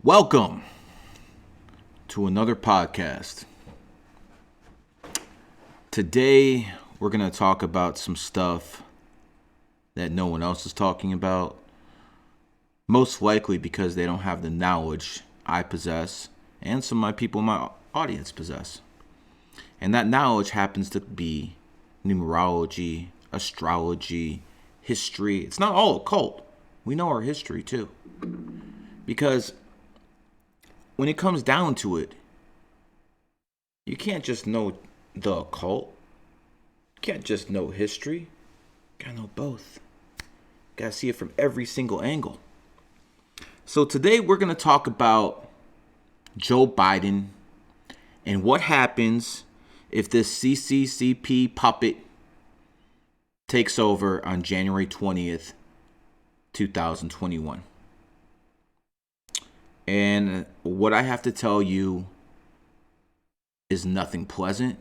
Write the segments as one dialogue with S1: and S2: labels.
S1: Welcome to another podcast. Today, we're going to talk about some stuff that no one else is talking about. Most likely because they don't have the knowledge I possess and some of my people in my audience possess. And that knowledge happens to be numerology, astrology, history. It's not all occult. We know our history too. Because when it comes down to it, you can't just know the occult. You can't just know history. You gotta know both. You gotta see it from every single angle. So today we're gonna talk about Joe Biden and what happens if this CCCP puppet takes over on January 20th, 2021. And what I have to tell you is nothing pleasant.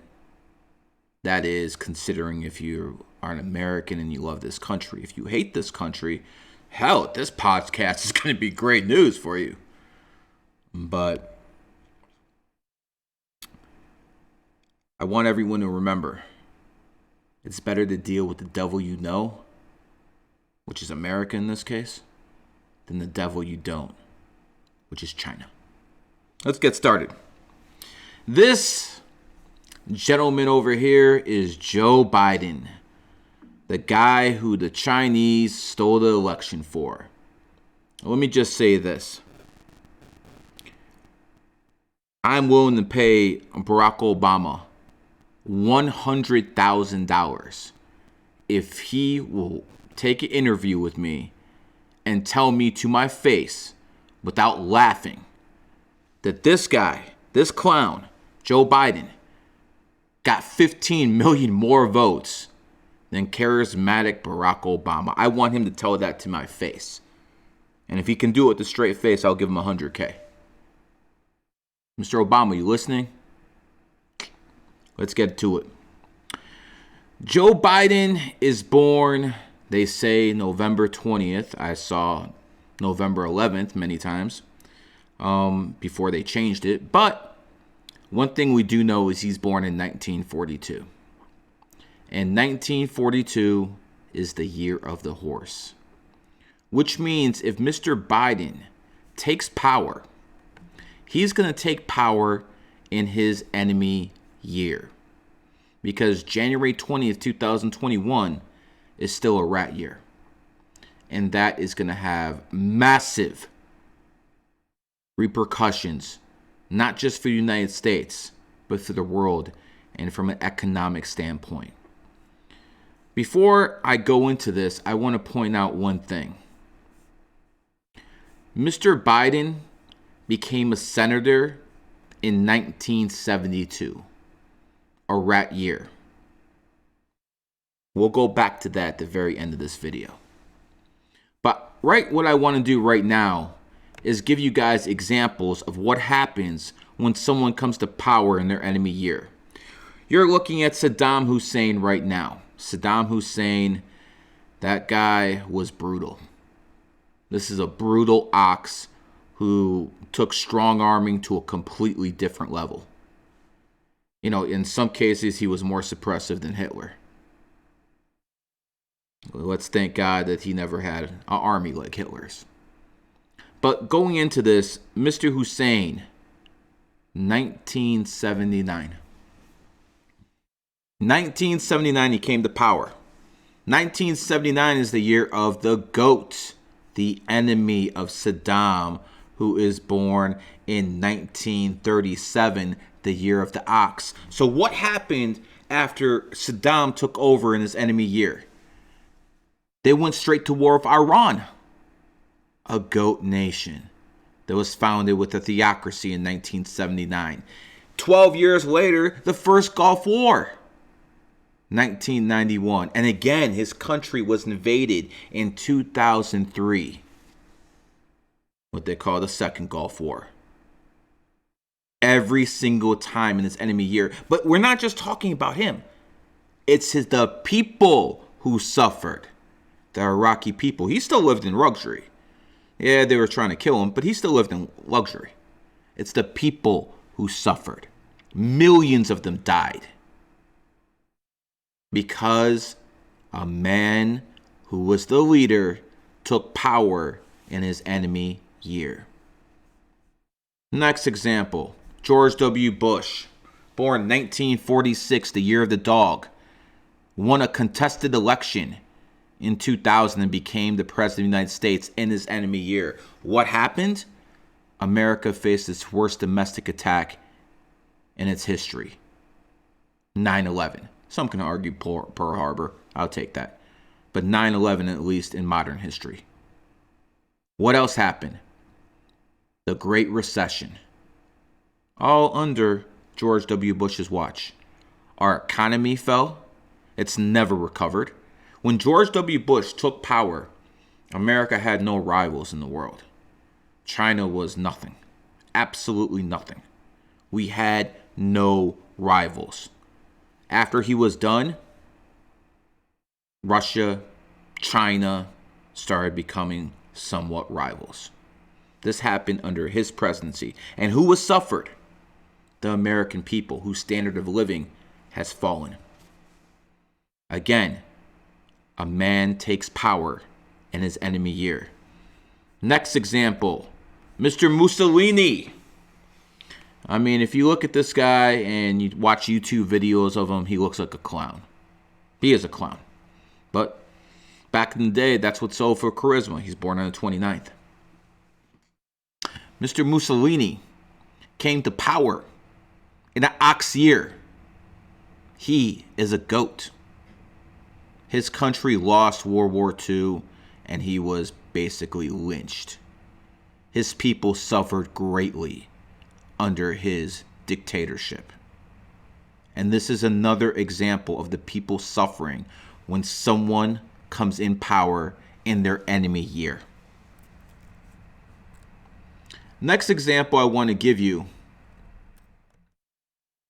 S1: That is, considering if you are an American and you love this country. If you hate this country, hell, this podcast is going to be great news for you. But I want everyone to remember, it's better to deal with the devil you know, which is America in this case, than the devil you don't, which is China. Let's get started. This gentleman over here is Joe Biden, the guy who the Chinese stole the election for. Let me just say this. I'm willing to pay Barack Obama $100,000 if he will take an interview with me and tell me to my face without laughing that this guy, this clown, Joe Biden, got 15 million more votes than charismatic Barack Obama. I want him to tell that to my face. And if he can do it with a straight face, I'll give him $100K. Mr. Obama, you listening? Let's get to it. Joe Biden is born, they say, November 20th. I saw November 11th many times before they changed it. But one thing we do know is he's born in 1942. And 1942 is the year of the horse. Which means if Mr. Biden takes power, he's going to take power in his enemy year. Because January 20th, 2021 is still a rat year. And that is going to have massive repercussions, not just for the United States, but for the world and from an economic standpoint. Before I go into this, I want to point out one thing. Mr. Biden became a senator in 1972, a rat year. We'll go back to that at the very end of this video. But what I want to do right now is give you guys examples of what happens when someone comes to power in their enemy year. You're looking at Saddam Hussein right now. Saddam Hussein, that guy was brutal. This is a brutal ox who took strong arming to a completely different level. You know, in some cases, he was more suppressive than Hitler. Let's thank God that he never had an army like Hitler's. But going into this, Mr. Hussein, 1979. 1979, he came to power. 1979 is the year of the GOAT, the enemy of Saddam, who is born in 1937, the year of the ox. So what happened after Saddam took over in his enemy year? They went straight to war with Iran, a goat nation that was founded with a theocracy in 1979. 12 years later, the first Gulf War, 1991. And again, his country was invaded in 2003, what they call the Second Gulf War. Every single time in his enemy year. But we're not just talking about him. It's the people who suffered. The Iraqi people. He still lived in luxury. Yeah, they were trying to kill him, but he still lived in luxury. It's the people who suffered. Millions of them died because a man who was the leader took power in his enemy year. Next example, George W. Bush, born 1946, the year of the dog, won a contested election in 2000 and became the president of the United States in his enemy year. What happened? America faced its worst domestic attack in its history. 9/11. Some can argue Pearl Harbor. I'll take that. But 9/11, at least in modern history. What else happened? The Great Recession. All under George W. Bush's watch. Our economy fell. It's never recovered. When George W. Bush took power, America had no rivals in the world. China was nothing. Absolutely nothing. We had no rivals. After he was done, Russia, China started becoming somewhat rivals. This happened under his presidency. And who has suffered? The American people, whose standard of living has fallen. Again, a man takes power in his enemy year. Next example, Mr. Mussolini. I mean, if you look at this guy and you watch YouTube videos of him, he looks like a clown. He is a clown. But back in the day, that's what sold for charisma. He's born on the 29th. Mr. Mussolini came to power in an ox year. He is a goat. His country lost World War II, and he was basically lynched. His people suffered greatly under his dictatorship. And this is another example of the people suffering when someone comes in power in their enemy year. Next example I want to give you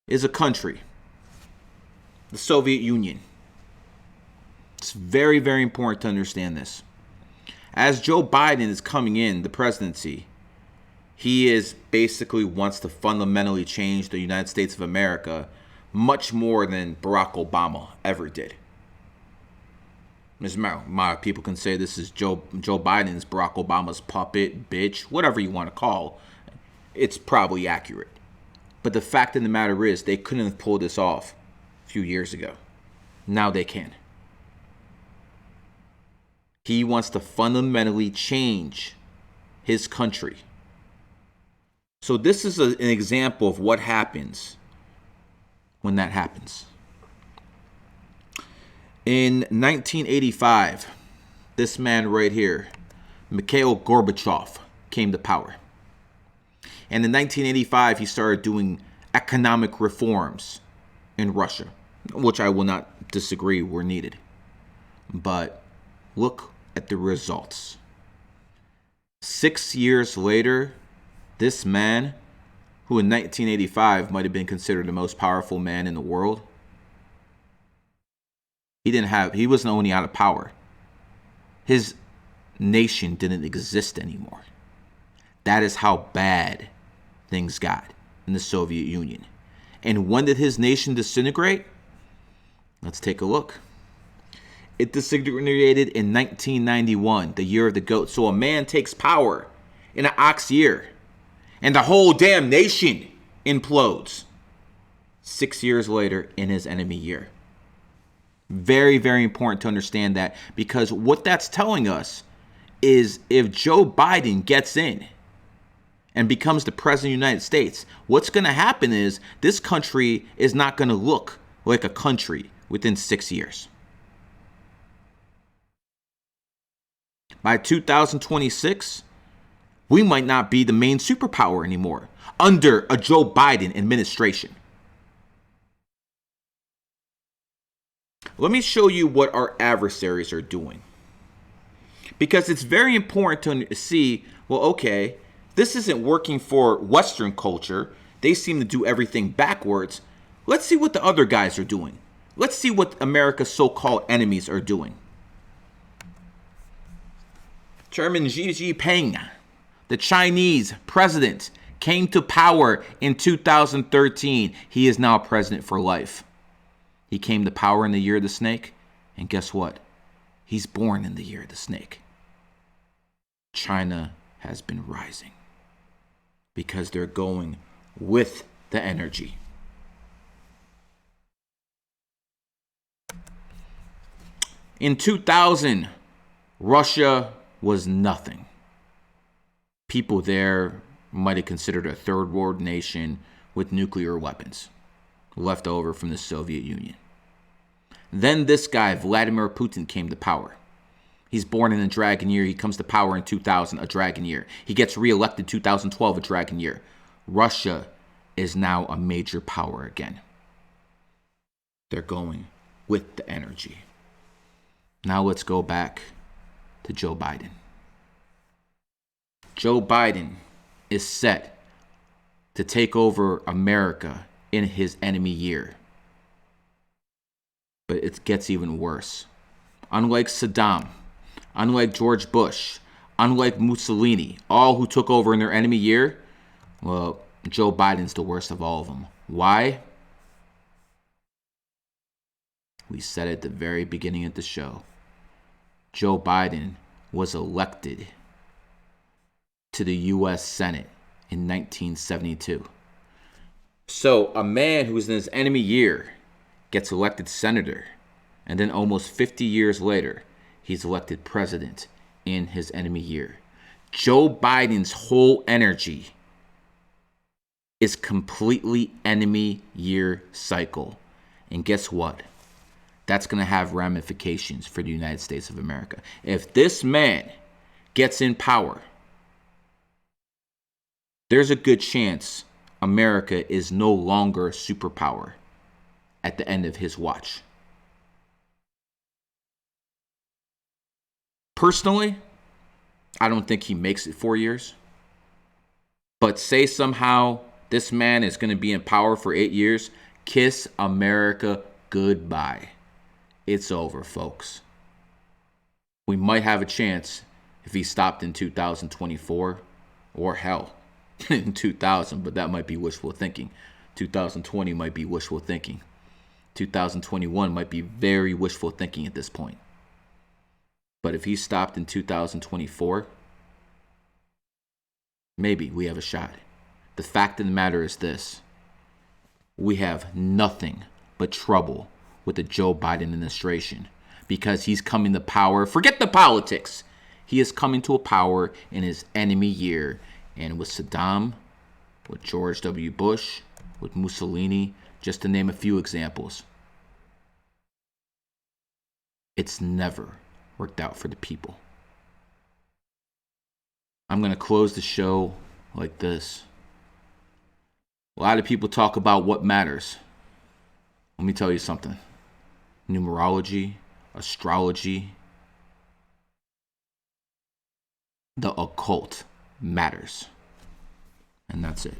S1: is a country, the Soviet Union. It's very, very important to understand this. As Joe Biden is coming in the presidency, he is basically wants to fundamentally change the United States of America much more than Barack Obama ever did. My people can say this is Joe Biden's Barack Obama's puppet, bitch, whatever you want to call. It's probably accurate. But the fact of the matter is, they couldn't have pulled this off a few years ago. Now they can. He wants to fundamentally change his country. So this is an example of what happens when that happens. In 1985, this man right here, Mikhail Gorbachev, came to power. And in 1985, he started doing economic reforms in Russia, which I will not disagree were needed. But look at the results. 6 years later, this man, who in 1985 might have been considered the most powerful man in the world, he wasn't only out of power. His nation didn't exist anymore. That is how bad things got in the Soviet Union. And when did his nation disintegrate? Let's take a look. It disintegrated in 1991, the year of the goat. So a man takes power in an ox year, and the whole damn nation implodes 6 years later in his enemy year. Very, very important to understand that, because what that's telling us is if Joe Biden gets in and becomes the president of the United States, what's going to happen is this country is not going to look like a country within 6 years. By 2026, we might not be the main superpower anymore under a Joe Biden administration. Let me show you what our adversaries are doing. Because it's very important to see, well, okay, this isn't working for Western culture. They seem to do everything backwards. Let's see what the other guys are doing. Let's see what America's so-called enemies are doing. Chairman Xi Jinping, the Chinese president, came to power in 2013. He is now president for life. He came to power in the year of the snake, and guess what? He's born in the year of the snake. China has been rising because they're going with the energy. In 2000, Russia was nothing. People there might have considered a third world nation with nuclear weapons left over from the Soviet Union. Then this guy, Vladimir Putin, came to power. He's born in a dragon year. He comes to power in 2000, a dragon year. He gets reelected 2012, a dragon year. Russia is now a major power again. They're going with the energy. Now let's go back to Joe Biden. Joe Biden is set to take over America in his enemy year. But it gets even worse. Unlike Saddam, unlike George Bush, unlike Mussolini, all who took over in their enemy year, well, Joe Biden's the worst of all of them. Why? We said at the very beginning of the show, Joe Biden was elected to the U.S. Senate in 1972. So a man who was in his enemy year gets elected senator, and then almost 50 years later, he's elected president in his enemy year. Joe Biden's whole energy is completely enemy year cycle. And guess what? That's going to have ramifications for the United States of America. If this man gets in power, there's a good chance America is no longer a superpower at the end of his watch. Personally, I don't think he makes it 4 years. But say somehow this man is going to be in power for 8 years, kiss America goodbye. It's over, folks. We might have a chance if he stopped in 2024, or hell, in 2000, but that might be wishful thinking. 2020 might be wishful thinking. 2021 might be very wishful thinking at this point. But if he stopped in 2024, maybe we have a shot. The fact of the matter is this: we have nothing but trouble with the Joe Biden administration because he's coming to power. Forget the politics. He is coming to a power in his enemy year. And with Saddam, with George W. Bush, with Mussolini, just to name a few examples, it's never worked out for the people. I'm going to close the show like this. A lot of people talk about what matters. Let me tell you something. Numerology, astrology, the occult matters. And that's it.